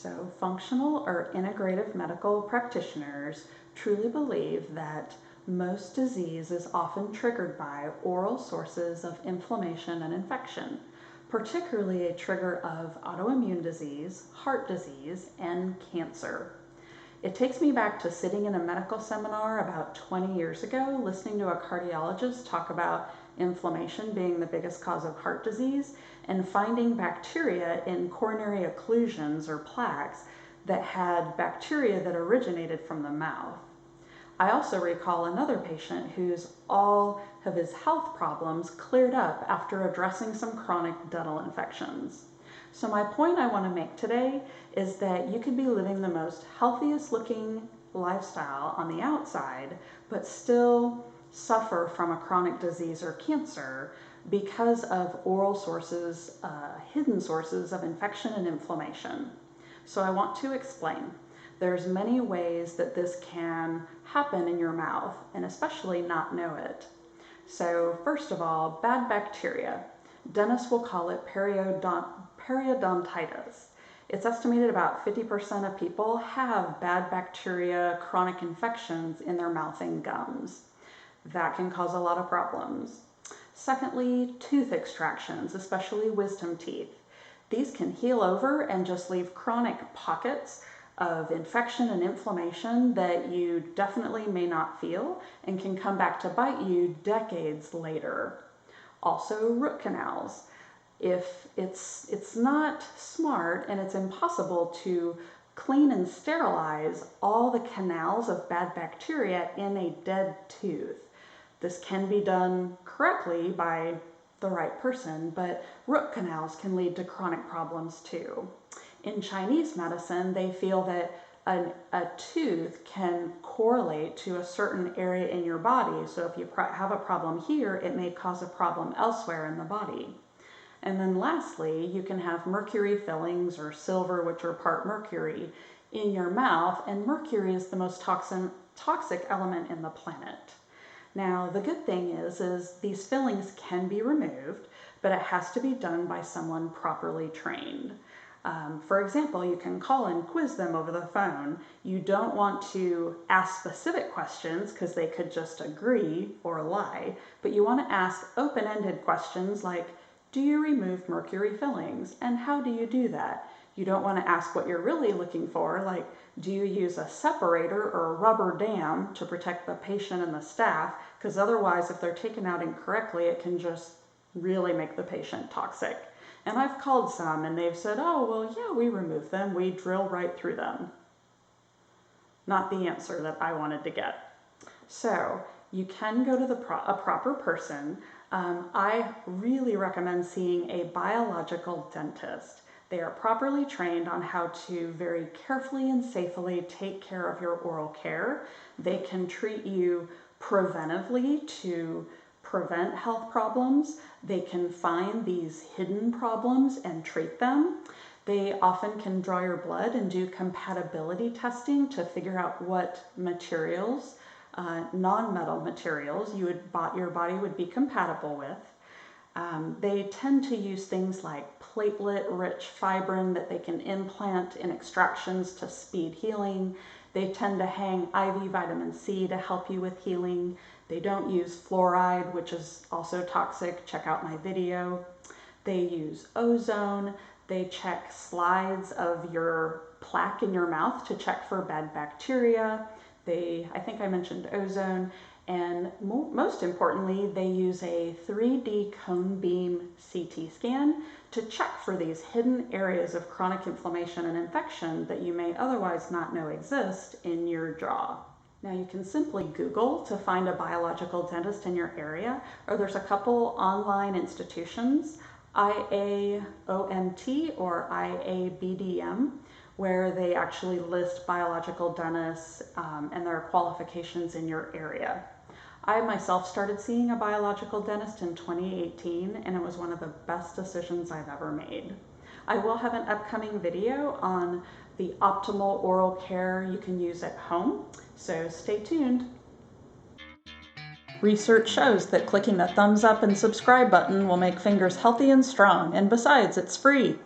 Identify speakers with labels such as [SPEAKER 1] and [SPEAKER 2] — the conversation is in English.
[SPEAKER 1] So functional or integrative medical practitioners truly believe that most disease is often triggered by oral sources of inflammation and infection, particularly a trigger of autoimmune disease, heart disease, and cancer. It takes me back to sitting in a medical seminar about 20 years ago, listening to a cardiologist talk about inflammation being the biggest cause of heart disease, and finding bacteria in coronary occlusions or plaques that had bacteria that originated from the mouth. I also recall another patient whose all of his health problems cleared up after addressing some chronic dental infections. So my point I want to make today is that you could be living the most healthiest looking lifestyle on the outside, but still suffer from a chronic disease or cancer because of oral sources, hidden sources of infection and inflammation. So I want to explain. There's many ways that this can happen in your mouth, and especially not know it. So first of all, bad bacteria. Dentists will call it periodontitis. It's estimated about 50% of people have bad bacteria, chronic infections in their mouth and gums. That can cause a lot of problems. Secondly, tooth extractions, especially wisdom teeth. These can heal over and just leave chronic pockets of infection and inflammation that you definitely may not feel and can come back to bite you decades later. Also, root canals. If it's not smart and it's impossible to clean and sterilize all the canals of bad bacteria in a dead tooth. This can be done correctly by the right person, but root canals can lead to chronic problems too. In Chinese medicine, they feel that a tooth can correlate to a certain area in your body. So if you have a problem here, it may cause a problem elsewhere in the body. And then lastly, you can have mercury fillings or silver, which are part mercury, in your mouth, and mercury is the most toxic element in the planet. Now, the good thing is these fillings can be removed, but it has to be done by someone properly trained. For example, you can call and quiz them over the phone. You don't want to ask specific questions because they could just agree or lie, but you want to ask open-ended questions like, do you remove mercury fillings? And how do you do that? You don't want to ask what you're really looking for, like, do you use a separator or a rubber dam to protect the patient and the staff? Because otherwise, if they're taken out incorrectly, it can just really make the patient toxic. And I've called some and they've said, oh, well, yeah, we remove them. We drill right through them. Not the answer that I wanted to get. So you can go to a proper person. I really recommend seeing a biological dentist. They are properly trained on how to very carefully and safely take care of your oral care. They can treat you preventively to prevent health problems. They can find these hidden problems and treat them. They often can draw your blood and do compatibility testing to figure out what materials, non-metal materials, your body would be compatible with. They tend to use things like platelet-rich fibrin that they can implant in extractions to speed healing. They tend to hang IV vitamin C to help you with healing. They don't use fluoride, which is also toxic. Check out my video. They use ozone. They check slides of your plaque in your mouth to check for bad bacteria. I think I mentioned ozone. And most importantly, they use a 3D cone beam CT scan to check for these hidden areas of chronic inflammation and infection that you may otherwise not know exist in your jaw. Now you can simply Google to find a biological dentist in your area, or there's a couple online institutions, IAOMT or IABDM, where they actually list biological dentists and their qualifications in your area. I myself started seeing a biological dentist in 2018, and it was one of the best decisions I've ever made. I will have an upcoming video on the optimal oral care you can use at home, so stay tuned. Research shows that clicking the thumbs up and subscribe button will make fingers healthy and strong, and besides, it's free.